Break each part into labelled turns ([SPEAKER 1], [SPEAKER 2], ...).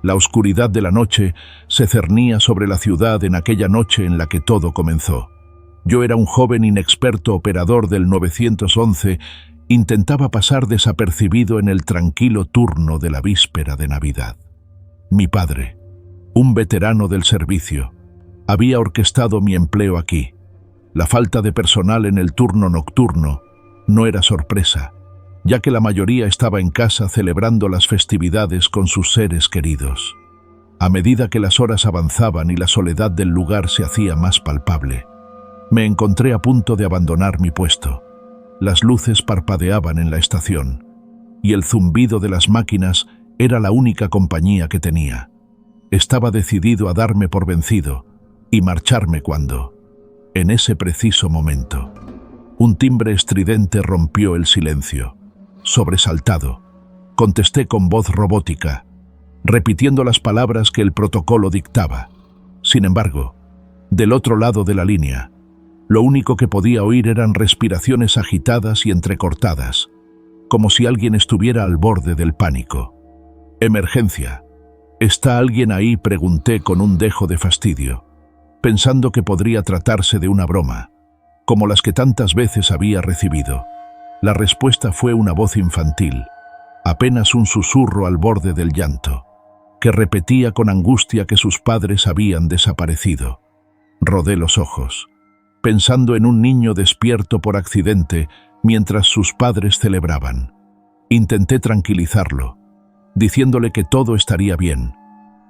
[SPEAKER 1] La oscuridad de la noche se cernía sobre la ciudad en aquella noche en la que todo comenzó. Yo era un joven inexperto operador del 911, intentaba pasar desapercibido en el tranquilo turno de la víspera de Navidad. Mi padre, un veterano del servicio, había orquestado mi empleo aquí. La falta de personal en el turno nocturno no era sorpresa, ya que la mayoría estaba en casa celebrando las festividades con sus seres queridos. A medida que las horas avanzaban y la soledad del lugar se hacía más palpable, me encontré a punto de abandonar mi puesto. Las luces parpadeaban en la estación, y el zumbido de las máquinas era la única compañía que tenía. Estaba decidido a darme por vencido y marcharme cuando, en ese preciso momento, un timbre estridente rompió el silencio. Sobresaltado, contesté con voz robótica, repitiendo las palabras que el protocolo dictaba. Sin embargo, del otro lado de la línea, lo único que podía oír eran respiraciones agitadas y entrecortadas, como si alguien estuviera al borde del pánico. «Emergencia. ¿Está alguien ahí?», pregunté con un dejo de fastidio, pensando que podría tratarse de una broma, como las que tantas veces había recibido. La respuesta fue una voz infantil, apenas un susurro al borde del llanto, que repetía con angustia que sus padres habían desaparecido. Rodé los ojos, pensando en un niño despierto por accidente mientras sus padres celebraban. Intenté tranquilizarlo, diciéndole que todo estaría bien.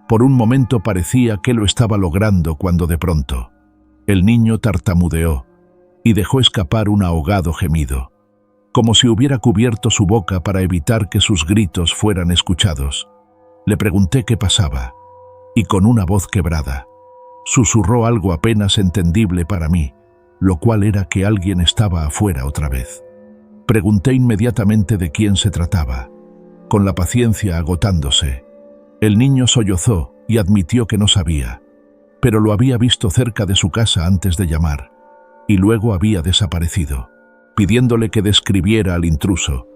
[SPEAKER 1] Por un momento parecía que lo estaba logrando cuando de pronto, el niño tartamudeó y dejó escapar un ahogado gemido, como si hubiera cubierto su boca para evitar que sus gritos fueran escuchados. Le pregunté qué pasaba, y con una voz quebrada, susurró algo apenas entendible para mí, lo cual era que alguien estaba afuera otra vez. Pregunté inmediatamente de quién se trataba, con la paciencia agotándose. El niño sollozó y admitió que no sabía, pero lo había visto cerca de su casa antes de llamar, y luego había desaparecido. Pidiéndole que describiera al intruso,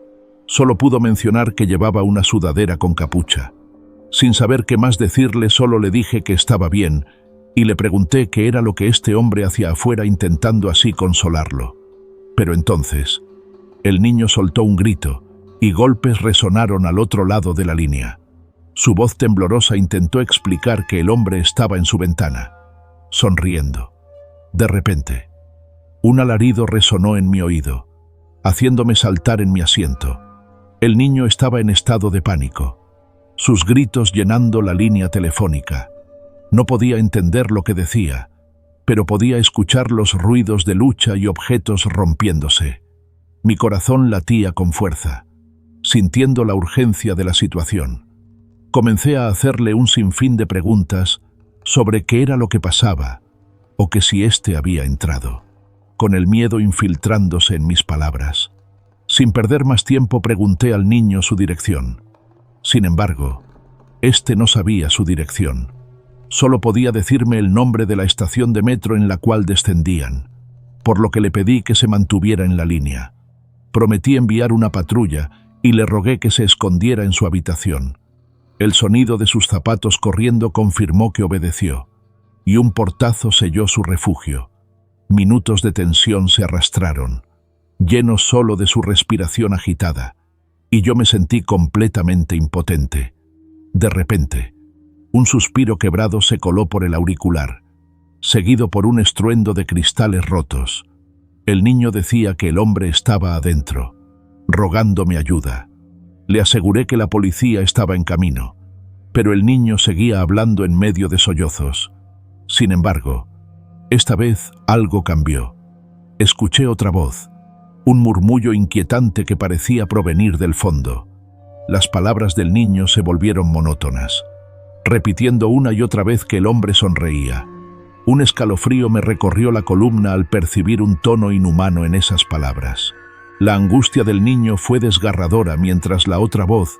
[SPEAKER 1] solo pudo mencionar que llevaba una sudadera con capucha. Sin saber qué más decirle, solo le dije que estaba bien y le pregunté qué era lo que este hombre hacía afuera, intentando así consolarlo. Pero entonces, el niño soltó un grito y golpes resonaron al otro lado de la línea. Su voz temblorosa intentó explicar que el hombre estaba en su ventana, sonriendo. De repente, un alarido resonó en mi oído, haciéndome saltar en mi asiento. El niño estaba en estado de pánico, sus gritos llenando la línea telefónica. No podía entender lo que decía, pero podía escuchar los ruidos de lucha y objetos rompiéndose. Mi corazón latía con fuerza, sintiendo la urgencia de la situación. Comencé a hacerle un sinfín de preguntas sobre qué era lo que pasaba, o que si éste había entrado, con el miedo infiltrándose en mis palabras. Sin perder más tiempo pregunté al niño su dirección. Sin embargo, éste no sabía su dirección. Solo podía decirme el nombre de la estación de metro en la cual descendían, por lo que le pedí que se mantuviera en la línea. Prometí enviar una patrulla y le rogué que se escondiera en su habitación. El sonido de sus zapatos corriendo confirmó que obedeció, y un portazo selló su refugio. Minutos de tensión se arrastraron, llenos solo de su respiración agitada, y yo me sentí completamente impotente. De repente, un suspiro quebrado se coló por el auricular, seguido por un estruendo de cristales rotos. El niño decía que el hombre estaba adentro, rogándome ayuda. Le aseguré que la policía estaba en camino, pero el niño seguía hablando en medio de sollozos. Sin embargo, esta vez algo cambió. Escuché otra voz, un murmullo inquietante que parecía provenir del fondo. Las palabras del niño se volvieron monótonas, repitiendo una y otra vez que el hombre sonreía. Un escalofrío me recorrió la columna al percibir un tono inhumano en esas palabras. La angustia del niño fue desgarradora mientras la otra voz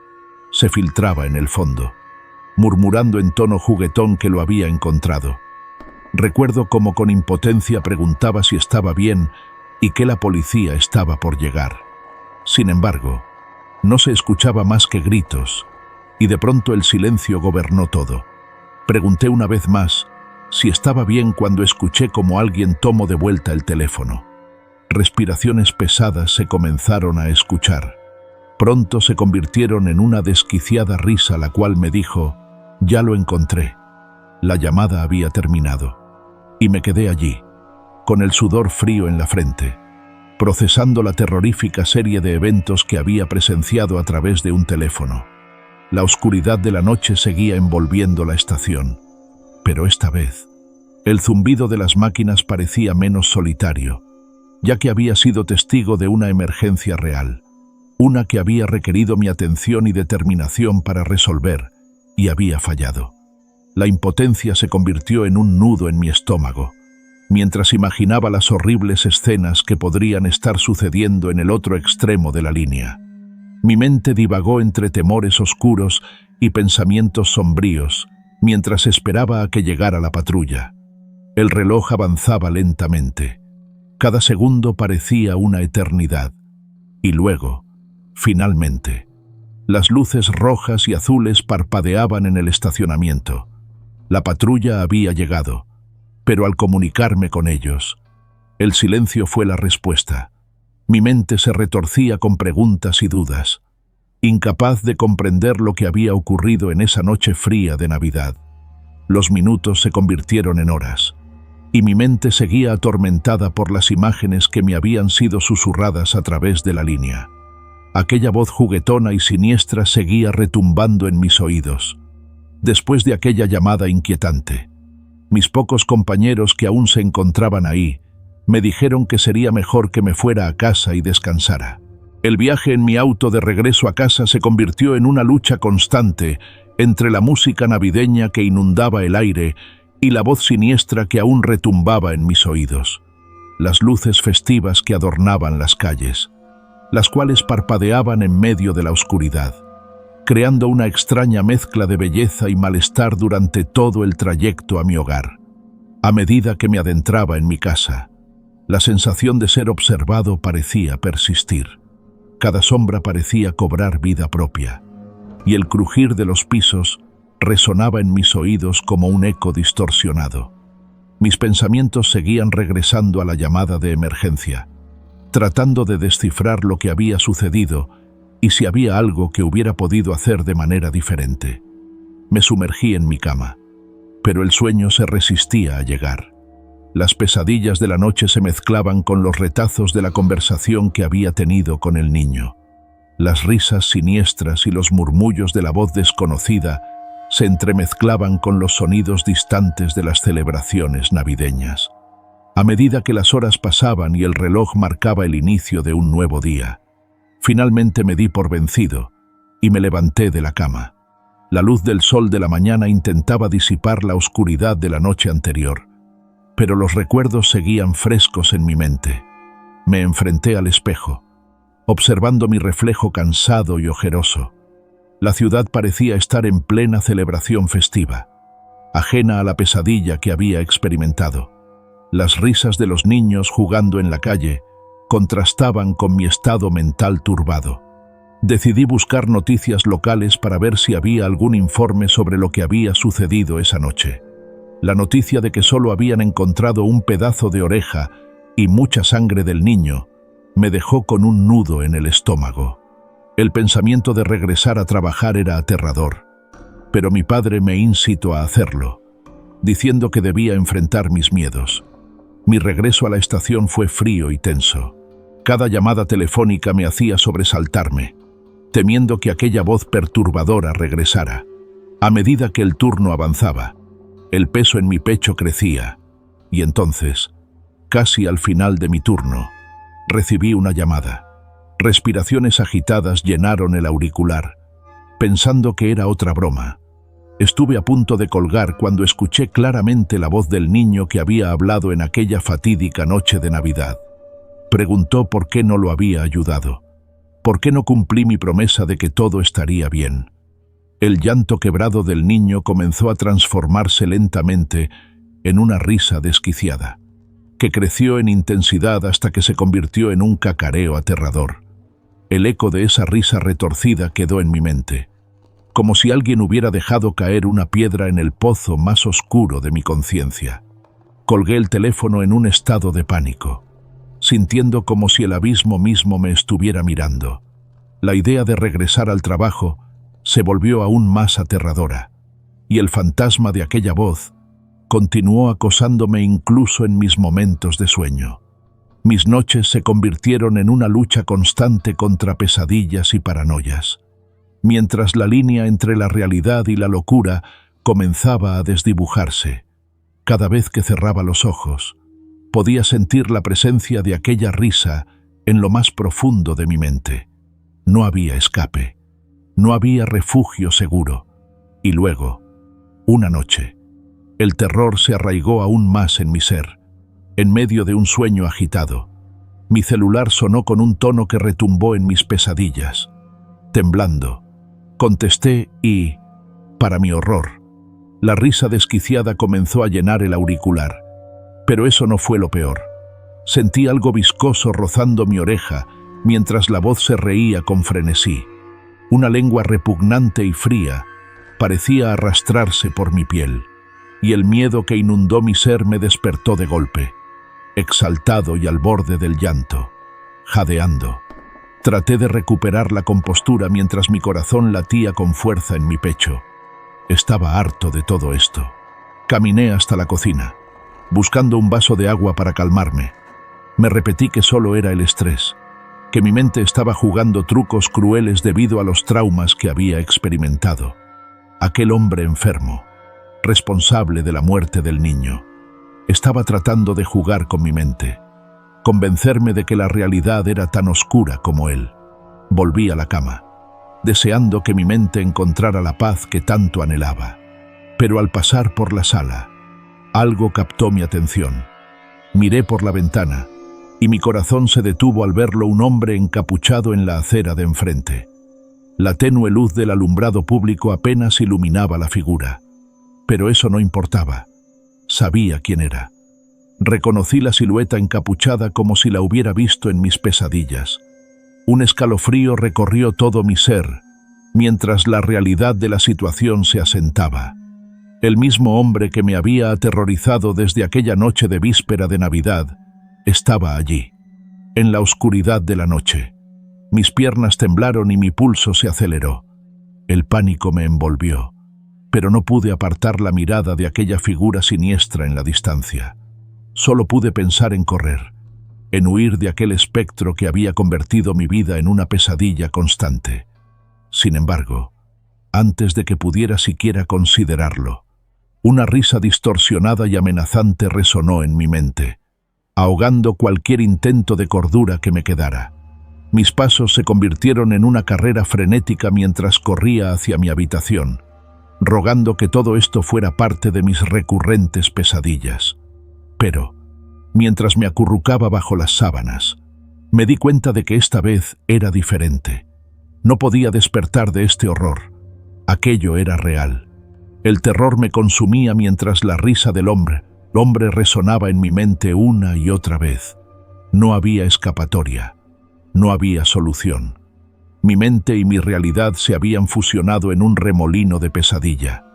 [SPEAKER 1] se filtraba en el fondo, murmurando en tono juguetón que lo había encontrado. Recuerdo cómo con impotencia preguntaba si estaba bien y que la policía estaba por llegar. Sin embargo, no se escuchaba más que gritos, y de pronto el silencio gobernó todo. Pregunté una vez más si estaba bien cuando escuché como alguien tomó de vuelta el teléfono. Respiraciones pesadas se comenzaron a escuchar. Pronto se convirtieron en una desquiciada risa, la cual me dijo: «Ya lo encontré». La llamada había terminado. Y me quedé allí, con el sudor frío en la frente, procesando la terrorífica serie de eventos que había presenciado a través de un teléfono. La oscuridad de la noche seguía envolviendo la estación, pero esta vez, el zumbido de las máquinas parecía menos solitario, ya que había sido testigo de una emergencia real, una que había requerido mi atención y determinación para resolver, y había fallado. La impotencia se convirtió en un nudo en mi estómago, mientras imaginaba las horribles escenas que podrían estar sucediendo en el otro extremo de la línea. Mi mente divagó entre temores oscuros y pensamientos sombríos, mientras esperaba a que llegara la patrulla. El reloj avanzaba lentamente. Cada segundo parecía una eternidad. Y luego, finalmente, las luces rojas y azules parpadeaban en el estacionamiento. La patrulla había llegado, pero al comunicarme con ellos, el silencio fue la respuesta. Mi mente se retorcía con preguntas y dudas, incapaz de comprender lo que había ocurrido en esa noche fría de Navidad. Los minutos se convirtieron en horas, y mi mente seguía atormentada por las imágenes que me habían sido susurradas a través de la línea. Aquella voz juguetona y siniestra seguía retumbando en mis oídos. Después de aquella llamada inquietante, mis pocos compañeros que aún se encontraban ahí me dijeron que sería mejor que me fuera a casa y descansara. El viaje en mi auto de regreso a casa se convirtió en una lucha constante entre la música navideña que inundaba el aire y la voz siniestra que aún retumbaba en mis oídos. Las luces festivas que adornaban las calles, las cuales parpadeaban en medio de la oscuridad, creando una extraña mezcla de belleza y malestar durante todo el trayecto a mi hogar. A medida que me adentraba en mi casa, la sensación de ser observado parecía persistir. Cada sombra parecía cobrar vida propia, y el crujir de los pisos resonaba en mis oídos como un eco distorsionado. Mis pensamientos seguían regresando a la llamada de emergencia, tratando de descifrar lo que había sucedido y si había algo que hubiera podido hacer de manera diferente. Me sumergí en mi cama, pero el sueño se resistía a llegar. Las pesadillas de la noche se mezclaban con los retazos de la conversación que había tenido con el niño. Las risas siniestras y los murmullos de la voz desconocida se entremezclaban con los sonidos distantes de las celebraciones navideñas. A medida que las horas pasaban y el reloj marcaba el inicio de un nuevo día, finalmente me di por vencido y me levanté de la cama. La luz del sol de la mañana intentaba disipar la oscuridad de la noche anterior, pero los recuerdos seguían frescos en mi mente. Me enfrenté al espejo, observando mi reflejo cansado y ojeroso. La ciudad parecía estar en plena celebración festiva, ajena a la pesadilla que había experimentado. Las risas de los niños jugando en la calle contrastaban con mi estado mental turbado. Decidí buscar noticias locales para ver si había algún informe sobre lo que había sucedido esa noche. La noticia de que solo habían encontrado un pedazo de oreja y mucha sangre del niño me dejó con un nudo en el estómago. El pensamiento de regresar a trabajar era aterrador, pero mi padre me incitó a hacerlo, diciendo que debía enfrentar mis miedos. Mi regreso a la estación fue frío y tenso. Cada llamada telefónica me hacía sobresaltarme, temiendo que aquella voz perturbadora regresara. A medida que el turno avanzaba, el peso en mi pecho crecía, y entonces, casi al final de mi turno, recibí una llamada. Respiraciones agitadas llenaron el auricular, pensando que era otra broma. Estuve a punto de colgar cuando escuché claramente la voz del niño que había hablado en aquella fatídica noche de Navidad. Preguntó por qué no lo había ayudado, por qué no cumplí mi promesa de que todo estaría bien. El llanto quebrado del niño comenzó a transformarse lentamente en una risa desquiciada, que creció en intensidad hasta que se convirtió en un cacareo aterrador. El eco de esa risa retorcida quedó en mi mente, como si alguien hubiera dejado caer una piedra en el pozo más oscuro de mi conciencia. Colgué el teléfono en un estado de pánico, sintiendo como si el abismo mismo me estuviera mirando. La idea de regresar al trabajo se volvió aún más aterradora, y el fantasma de aquella voz continuó acosándome incluso en mis momentos de sueño. Mis noches se convirtieron en una lucha constante contra pesadillas y paranoias, mientras la línea entre la realidad y la locura comenzaba a desdibujarse. Cada vez que cerraba los ojos, podía sentir la presencia de aquella risa en lo más profundo de mi mente. No había escape, no había refugio seguro. Y luego, una noche, el terror se arraigó aún más en mi ser. En medio de un sueño agitado, mi celular sonó con un tono que retumbó en mis pesadillas. Temblando, contesté y, para mi horror, la risa desquiciada comenzó a llenar el auricular. Pero eso no fue lo peor. Sentí algo viscoso rozando mi oreja mientras la voz se reía con frenesí. Una lengua repugnante y fría parecía arrastrarse por mi piel, y el miedo que inundó mi ser me despertó de golpe. Exaltado y al borde del llanto, jadeando, traté de recuperar la compostura mientras mi corazón latía con fuerza en mi pecho. Estaba harto de todo esto. Caminé hasta la cocina, buscando un vaso de agua para calmarme. Me repetí que solo era el estrés, que mi mente estaba jugando trucos crueles debido a los traumas que había experimentado. Aquel hombre enfermo, responsable de la muerte del niño, estaba tratando de jugar con mi mente, convencerme de que la realidad era tan oscura como él. Volví a la cama, deseando que mi mente encontrara la paz que tanto anhelaba. Pero al pasar por la sala, algo captó mi atención. Miré por la ventana, y mi corazón se detuvo al verlo un hombre encapuchado en la acera de enfrente. La tenue luz del alumbrado público apenas iluminaba la figura, pero eso no importaba. Sabía quién era. Reconocí la silueta encapuchada como si la hubiera visto en mis pesadillas. Un escalofrío recorrió todo mi ser, mientras la realidad de la situación se asentaba. El mismo hombre que me había aterrorizado desde aquella noche de víspera de Navidad estaba allí, en la oscuridad de la noche. Mis piernas temblaron y mi pulso se aceleró. El pánico me envolvió, pero no pude apartar la mirada de aquella figura siniestra en la distancia. Solo pude pensar en correr, en huir de aquel espectro que había convertido mi vida en una pesadilla constante. Sin embargo, antes de que pudiera siquiera considerarlo, una risa distorsionada y amenazante resonó en mi mente, ahogando cualquier intento de cordura que me quedara. Mis pasos se convirtieron en una carrera frenética mientras corría hacia mi habitación, rogando que todo esto fuera parte de mis recurrentes pesadillas. Pero, mientras me acurrucaba bajo las sábanas, me di cuenta de que esta vez era diferente. No podía despertar de este horror. Aquello era real. El terror me consumía mientras la risa del hombre resonaba en mi mente una y otra vez. No había escapatoria. No había solución. Mi mente y mi realidad se habían fusionado en un remolino de pesadilla.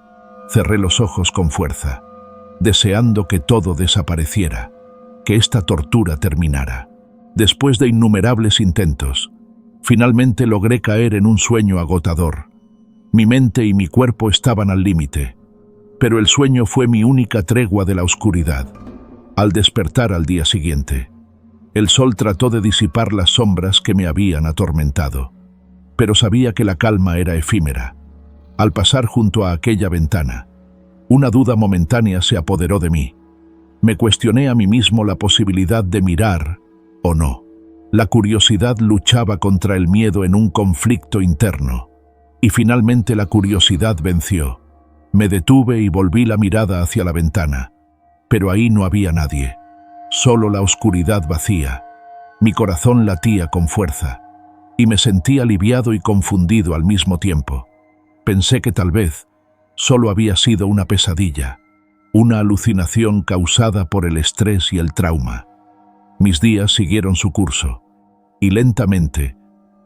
[SPEAKER 1] Cerré los ojos con fuerza, deseando que todo desapareciera, que esta tortura terminara. Después de innumerables intentos, finalmente logré caer en un sueño agotador. Mi mente y mi cuerpo estaban al límite, pero el sueño fue mi única tregua de la oscuridad. Al despertar al día siguiente, el sol trató de disipar las sombras que me habían atormentado, pero sabía que la calma era efímera. Al pasar junto a aquella ventana, una duda momentánea se apoderó de mí. Me cuestioné a mí mismo la posibilidad de mirar o no. La curiosidad luchaba contra el miedo en un conflicto interno, y finalmente la curiosidad venció. Me detuve y volví la mirada hacia la ventana, pero ahí no había nadie. Solo la oscuridad vacía. Mi corazón latía con fuerza, y me sentí aliviado y confundido al mismo tiempo. Pensé que tal vez solo había sido una pesadilla, una alucinación causada por el estrés y el trauma. Mis días siguieron su curso, y lentamente,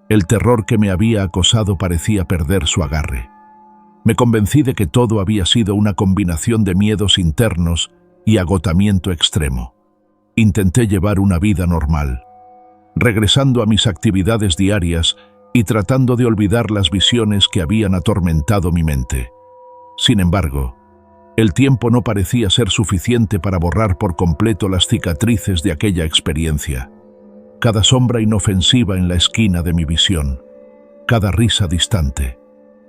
[SPEAKER 1] el terror que me había acosado parecía perder su agarre. Me convencí de que todo había sido una combinación de miedos internos y agotamiento extremo. Intenté llevar una vida normal, regresando a mis actividades diarias y tratando de olvidar las visiones que habían atormentado mi mente. Sin embargo, el tiempo no parecía ser suficiente para borrar por completo las cicatrices de aquella experiencia. Cada sombra inofensiva en la esquina de mi visión, cada risa distante,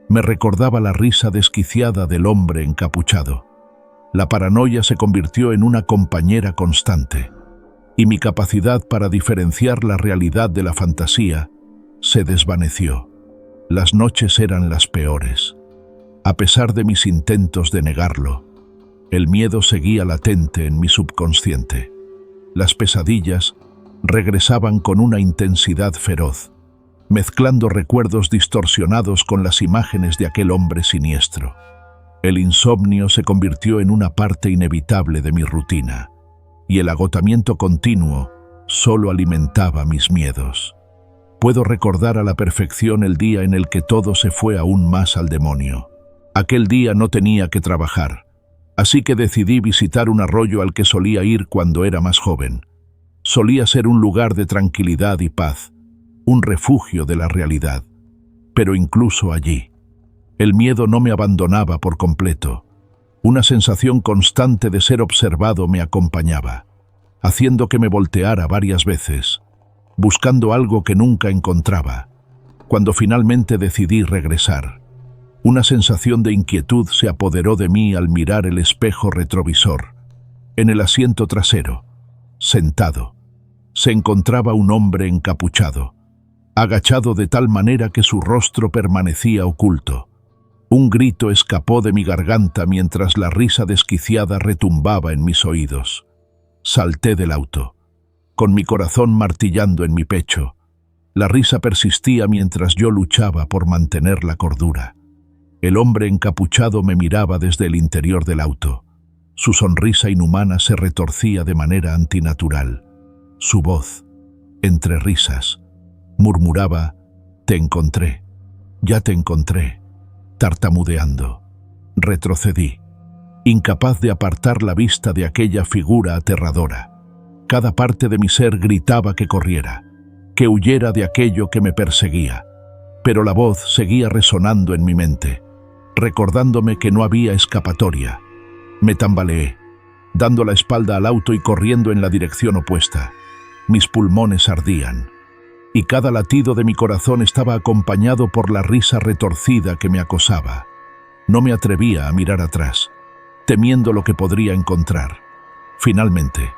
[SPEAKER 1] me recordaba la risa desquiciada del hombre encapuchado. La paranoia se convirtió en una compañera constante, y mi capacidad para diferenciar la realidad de la fantasía se desvaneció. Las noches eran las peores. A pesar de mis intentos de negarlo, el miedo seguía latente en mi subconsciente. Las pesadillas regresaban con una intensidad feroz, mezclando recuerdos distorsionados con las imágenes de aquel hombre siniestro. El insomnio se convirtió en una parte inevitable de mi rutina, y el agotamiento continuo solo alimentaba mis miedos. Puedo recordar a la perfección el día en el que todo se fue aún más al demonio. Aquel día no tenía que trabajar, así que decidí visitar un arroyo al que solía ir cuando era más joven. Solía ser un lugar de tranquilidad y paz, un refugio de la realidad. Pero incluso allí, el miedo no me abandonaba por completo. Una sensación constante de ser observado me acompañaba, haciendo que me volteara varias veces, buscando algo que nunca encontraba. Cuando finalmente decidí regresar, una sensación de inquietud se apoderó de mí al mirar el espejo retrovisor. En el asiento trasero, sentado, se encontraba un hombre encapuchado, agachado de tal manera que su rostro permanecía oculto. Un grito escapó de mi garganta mientras la risa desquiciada retumbaba en mis oídos. Salté del auto, con mi corazón martillando en mi pecho. La risa persistía mientras yo luchaba por mantener la cordura. El hombre encapuchado me miraba desde el interior del auto. Su sonrisa inhumana se retorcía de manera antinatural. Su voz, entre risas, murmuraba: «Te encontré, ya te encontré», tartamudeando. Retrocedí, incapaz de apartar la vista de aquella figura aterradora. Cada parte de mi ser gritaba que corriera, que huyera de aquello que me perseguía. Pero la voz seguía resonando en mi mente, recordándome que no había escapatoria. Me tambaleé, dando la espalda al auto y corriendo en la dirección opuesta. Mis pulmones ardían, y cada latido de mi corazón estaba acompañado por la risa retorcida que me acosaba. No me atrevía a mirar atrás, temiendo lo que podría encontrar. Finalmente,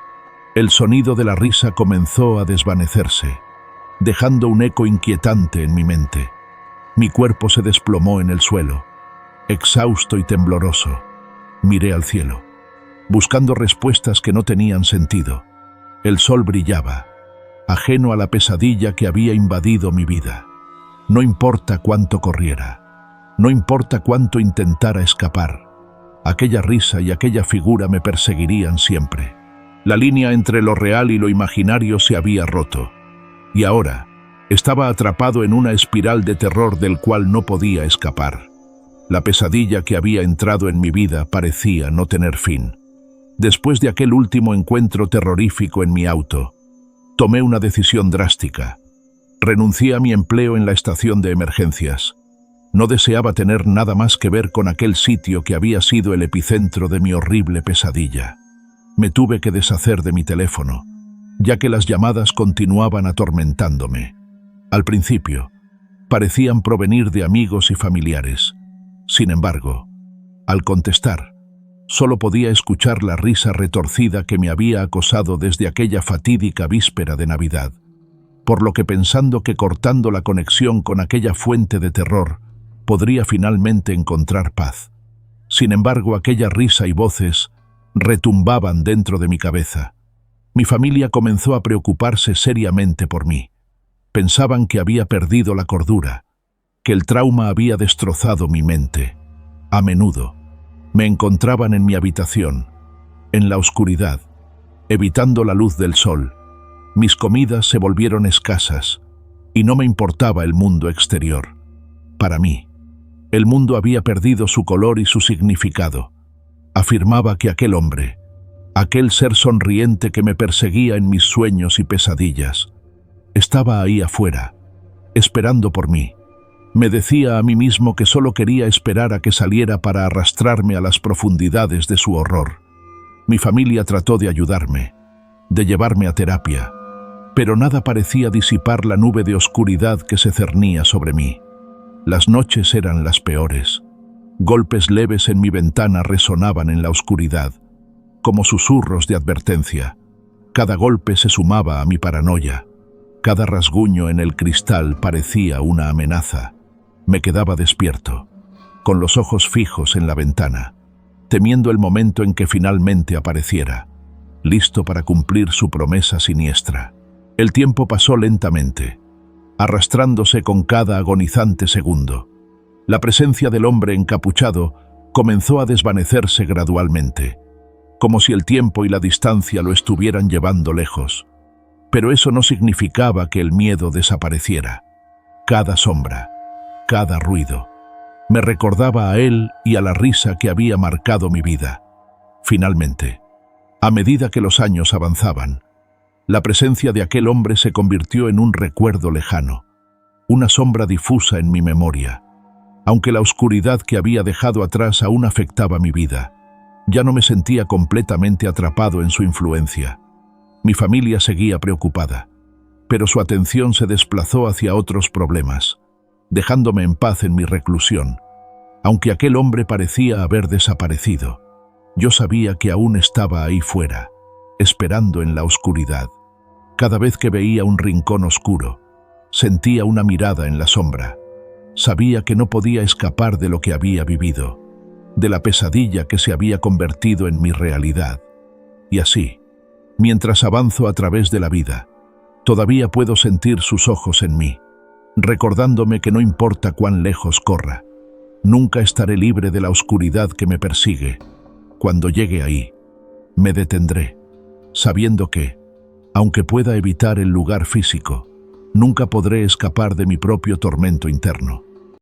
[SPEAKER 1] el sonido de la risa comenzó a desvanecerse, dejando un eco inquietante en mi mente. Mi cuerpo se desplomó en el suelo, exhausto y tembloroso. Miré al cielo, buscando respuestas que no tenían sentido. El sol brillaba, ajeno a la pesadilla que había invadido mi vida. No importa cuánto corriera, no importa cuánto intentara escapar, aquella risa y aquella figura me perseguirían siempre. La línea entre lo real y lo imaginario se había roto, y ahora estaba atrapado en una espiral de terror del cual no podía escapar. La pesadilla que había entrado en mi vida parecía no tener fin. Después de aquel último encuentro terrorífico en mi auto, tomé una decisión drástica. Renuncié a mi empleo en la estación de emergencias. No deseaba tener nada más que ver con aquel sitio que había sido el epicentro de mi horrible pesadilla. Me tuve que deshacer de mi teléfono, ya que las llamadas continuaban atormentándome. Al principio, parecían provenir de amigos y familiares. Sin embargo, al contestar, solo podía escuchar la risa retorcida que me había acosado desde aquella fatídica víspera de Navidad, por lo que pensando que cortando la conexión con aquella fuente de terror, podría finalmente encontrar paz. Sin embargo, aquella risa y voces retumbaban dentro de mi cabeza. Mi familia comenzó a preocuparse seriamente por mí. Pensaban que había perdido la cordura, que el trauma había destrozado mi mente. A menudo, me encontraban en mi habitación, en la oscuridad, evitando la luz del sol. Mis comidas se volvieron escasas, y no me importaba el mundo exterior. Para mí, El mundo había perdido su color y su significado. Afirmaba que aquel hombre, aquel ser sonriente que me perseguía en mis sueños y pesadillas, estaba ahí afuera, esperando por mí. Me decía a mí mismo que solo quería esperar a que saliera para arrastrarme a las profundidades de su horror. Mi familia trató de ayudarme, de llevarme a terapia, pero nada parecía disipar la nube de oscuridad que se cernía sobre mí. Las noches eran las peores. Golpes leves en mi ventana resonaban en la oscuridad, como susurros de advertencia. Cada golpe se sumaba a mi paranoia. Cada rasguño en el cristal parecía una amenaza. Me quedaba despierto, con los ojos fijos en la ventana, temiendo el momento en que finalmente apareciera, listo para cumplir su promesa siniestra. El tiempo pasó lentamente, arrastrándose con cada agonizante segundo. La presencia del hombre encapuchado comenzó a desvanecerse gradualmente, como si el tiempo y la distancia lo estuvieran llevando lejos. Pero eso no significaba que el miedo desapareciera. Cada sombra, cada ruido, me recordaba a él y a la risa que había marcado mi vida. Finalmente, a medida que los años avanzaban, la presencia de aquel hombre se convirtió en un recuerdo lejano, una sombra difusa en mi memoria. Aunque la oscuridad que había dejado atrás aún afectaba mi vida, ya no me sentía completamente atrapado en su influencia. Mi familia seguía preocupada, pero su atención se desplazó hacia otros problemas, dejándome en paz en mi reclusión. Aunque aquel hombre parecía haber desaparecido, yo sabía que aún estaba ahí fuera, esperando en la oscuridad. Cada vez que veía un rincón oscuro, sentía una mirada en la sombra. Sabía que no podía escapar de lo que había vivido, de la pesadilla que se había convertido en mi realidad. Y así, mientras avanzo a través de la vida, todavía puedo sentir sus ojos en mí, recordándome que no importa cuán lejos corra, nunca estaré libre de la oscuridad que me persigue. Cuando llegue ahí, me detendré, sabiendo que, aunque pueda evitar el lugar físico, nunca podré escapar de mi propio tormento interno.